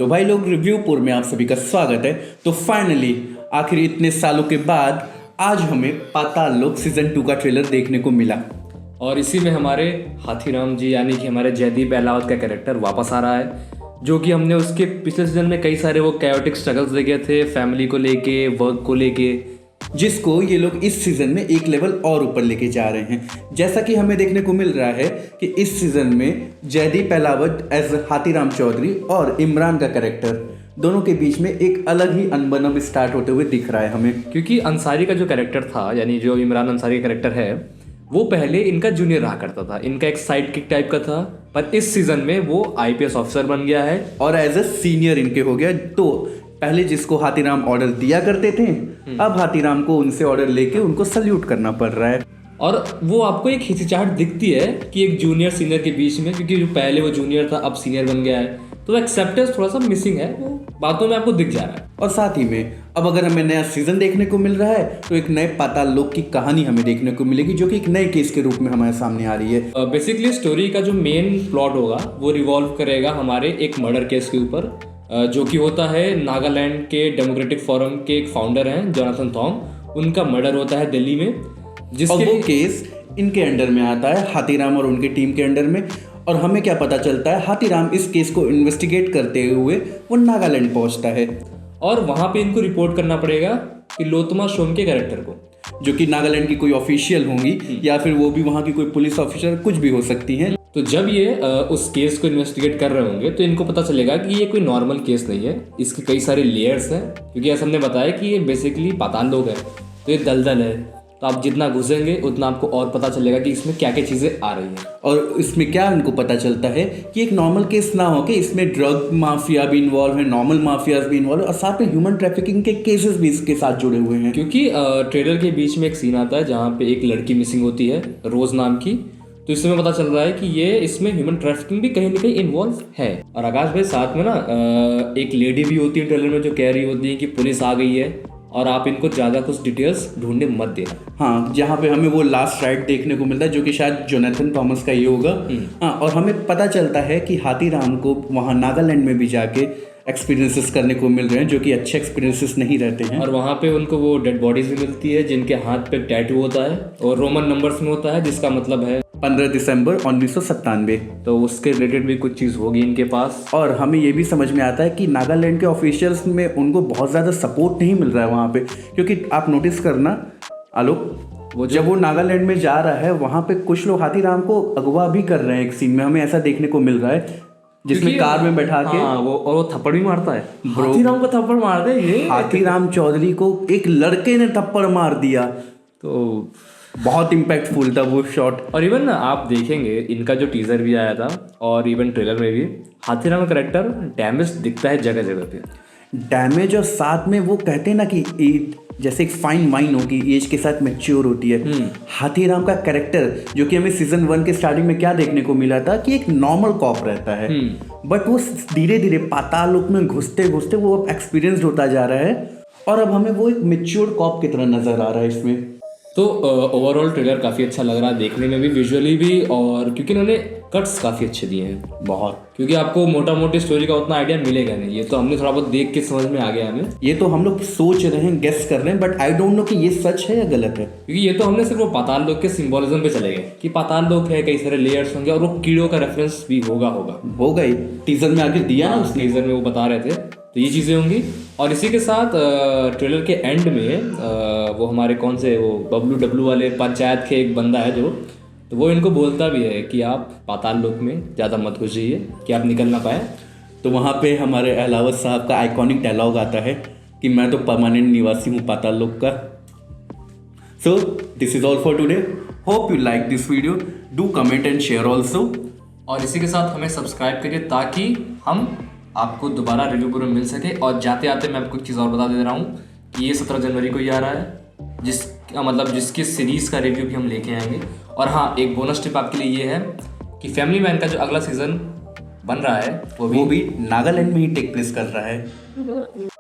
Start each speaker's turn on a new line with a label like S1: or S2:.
S1: तो भाई लोग, रिव्यूपुर में आप सभी का स्वागत है। तो फाइनली आखिर इतने सालों के बाद आज हमें पाताल लोक सीजन 2 का ट्रेलर देखने को मिला।
S2: और इसी में हमारे हाथीराम जी यानी कि हमारे जयदीप अहलावत का कैरेक्टर वापस आ रहा है, जो कि हमने उसके पिछले सीजन में कई सारे वो कैओटिक स्ट्रगल्स देखे थे, फैमिली को लेके, वर्क को लेके,
S1: जिसको ये लोग इस सीजन में एक लेवल और ऊपर लेके जा रहे हैं। जैसा कि हमें देखने को मिल रहा है कि इस सीजन में जयदीप अहलावत एज हाथीराम चौधरी और इमरान का कैरेक्टर दोनों के बीच में एक अलग ही अनबन स्टार्ट होते हुए दिख रहा है हमें।
S2: क्योंकि अंसारी का जो कैरेक्टर था, यानी जो इमरान अंसारी का कैरेक्टर है, वो पहले इनका जूनियर रहा करता था, इनका एक साइड किक टाइप का था। पर इस सीजन में वो आईपीएस ऑफिसर बन गया है
S1: और एज ए सीनियर इनके हो गया। तो पहले जिसको हाथीराम ऑर्डर दिया करते थे, अब हाथीराम को उनसे ऑर्डर लेके उनको सल्यूट करना पड़ रहा है।
S2: और वो आपको एक हिचकिचाहट दिखती है कि एक जूनियर सीनियर के बीच में, क्योंकि जो पहले वो जूनियर था अब सीनियर बन गया है, तो एक्सेप्टेंस थोड़ा सा मिसिंग है, वो बातों में आपको दिख जा रहा है।
S1: और साथ ही में अब अगर हमें नया सीजन देखने को मिल रहा है तो एक नए पाताल लोक की कहानी हमें देखने को मिलेगी, जो कि एक नए केस के रूप में हमारे सामने आ रही है।
S2: बेसिकली स्टोरी का जो मेन प्लॉट होगा वो रिवॉल्व करेगा हमारे एक मर्डर केस के ऊपर, जो कि होता है नागालैंड के डेमोक्रेटिक फोरम के एक फाउंडर हैं जोनाथन थॉन्ग। उनका मर्डर होता है दिल्ली में,
S1: और वो केस इनके अंडर में आता है, हाथीराम और उनकी टीम के अंडर में। और हमें क्या पता चलता है, हाथीराम इस केस को इन्वेस्टिगेट करते हुए वो नागालैंड पहुंचता है
S2: और वहां पे इनको रिपोर्ट करना पड़ेगा कि लोतमा शोम के कैरेक्टर को,
S1: जो कि नागालैंड की कोई ऑफिशियल होंगी या फिर वो भी वहाँ की कोई पुलिस ऑफिसर, कुछ भी हो सकती हैं।
S2: तो जब ये उस केस को इन्वेस्टिगेट कर रहे होंगे तो इनको पता चलेगा कि ये कोई नॉर्मल केस नहीं है, इसके कई सारे लेयर्स हैं। क्योंकि ऐसा हमने बताया कि ये बेसिकली पाताल लोक है, तो ये दलदल है। तो आप जितना घुसेंगे उतना आपको और पता चलेगा कि इसमें क्या क्या चीज़ें आ रही हैं।
S1: और इसमें क्या उनको पता चलता है कि एक नॉर्मल केस ना हो, कि इसमें ड्रग माफिया भी इन्वॉल्व है, नॉर्मल माफियाज भी इन्वॉल्व है, और साथ में ह्यूमन ट्रैफिकिंग के केसेस भी इसके साथ जुड़े हुए हैं।
S2: क्योंकि ट्रेलर के बीच में एक सीन आता है जहाँ पे एक लड़की मिसिंग होती है, रोज नाम की। तो इसमें पता चल रहा है कि ये इसमें ह्यूमन ट्रैफिकिंग भी कहीं ना कहीं इन्वॉल्व है। और आकाश भाई, साथ में ना एक लेडी भी होती है ट्रेलर में, जो कह रही होती है कि पुलिस आ गई है और आप इनको ज़्यादा कुछ डिटेल्स ढूंढने मत देना।
S1: हाँ, जहाँ पे हमें वो लास्ट राइड देखने को मिलता है, जो कि शायद जोनाथन थॉमस का ही होगा। हाँ, और हमें पता चलता है कि हाथीराम को वहाँ नागालैंड में भी जाके एक्सपीरियंसेस करने को मिल रहे हैं, जो कि अच्छे एक्सपीरियंसेस नहीं रहते हैं।
S2: और वहाँ पे उनको वो डेड बॉडीज भी मिलती है जिनके हाथ पे टैटू होता है और रोमन नंबर्स में होता है, जिसका मतलब है
S1: 15 दिसंबर 1997।
S2: तो उसके रिलेटेड भी कुछ चीज़ होगी इनके पास।
S1: और हमें ये भी समझ में आता है कि नागालैंड के ऑफिशियल्स में उनको बहुत ज़्यादा सपोर्ट नहीं मिल रहा है वहाँ पे। क्योंकि आप नोटिस करना आलोक, जब वो नागालैंड में जा रहा है, वहाँ पे कुछ लोग हाथीराम को अगवा भी कर रहे हैं। एक सीन में हमें ऐसा देखने को मिल रहा है जिसमें कार में बैठा के
S2: वो थप्पड़ भी मारता है, हाथीराम को थप्पड़ मार दे। ये
S1: हाथीराम चौधरी को एक लड़के ने थप्पड़ मार दिया,
S2: तो
S1: बहुत इम्पैक्टफुल था वो शॉट।
S2: और इवन ना आप देखेंगे इनका जो टीजर भी आया था और इवन ट्रेलर में भी हाथीराम का कैरेक्टर डैमेज दिखता है जगह जगह पे,
S1: डैमेज। और साथ में वो कहते हैं ना कि जैसे एक फाइन वाइन होगी, एज के साथ मैच्योर होती है। हाथीराम का कैरेक्टर, जो कि हमें सीजन 1 के स्टार्टिंग में क्या देखने को मिला था कि एक नॉर्मल कॉप रहता है, बट वो धीरे धीरे पाताल लोक में घुसते घुसते वो अब एक्सपीरियंस्ड होता जा रहा है और अब हमें वो एक मैच्योर कॉप की तरह नजर आ रहा है इसमें।
S2: तो ओवरऑल ट्रेलर काफ़ी अच्छा लग रहा है देखने में भी, विजुअली भी, और क्योंकि इन्होंने कट्स काफ़ी अच्छे दिए हैं बहुत। क्योंकि आपको मोटा मोटी स्टोरी का उतना आइडिया मिलेगा नहीं, ये तो हमने थोड़ा बहुत देख के समझ में आ गया हमें।
S1: ये तो हम लोग सोच रहे हैं, गेस कर रहे हैं, बट आई डोंट नो कि ये सच है या गलत है।
S2: क्योंकि ये तो हमने सिर्फ वो पाताल लोक के सिंबोलिज्म पे चले गए कि पाताल लोक है, कई सारे लेयर्स होंगे, और वो कीड़ों का रेफरेंस भी होगा
S1: ही टीजर में आके दिया ना,
S2: उस टीजर में वो बता रहे थे। तो ये चीज़ें होंगी। और इसी के साथ ट्रेलर के एंड में वो हमारे कौन से वो WW वाले पंचायत के एक बंदा है जो, तो वो इनको बोलता भी है कि आप पाताल लोक में ज़्यादा मत घुस जाइए कि आप निकल ना पाए।
S1: तो वहाँ पे हमारे अहलावत साहब का आइकॉनिक डायलॉग आता है कि मैं तो परमानेंट निवासी हूँ पाताल लोक का। So this is all for today. Hope you like this video, do comment and share also.
S2: और इसी के साथ हमें सब्सक्राइब करिए ताकि हम आपको दोबारा रिव्यू में मिल सके। और जाते आते मैं आपको एक चीज़ और बता दे रहा हूँ कि ये 17 जनवरी को ही आ रहा है, जिसकी सीरीज़ का रिव्यू भी हम लेके आएंगे। और हाँ, एक बोनस टिप आपके लिए ये है कि फैमिली मैन का जो अगला सीज़न बन रहा है वो भी
S1: नागालैंड में ही टेक प्लेस कर रहा है।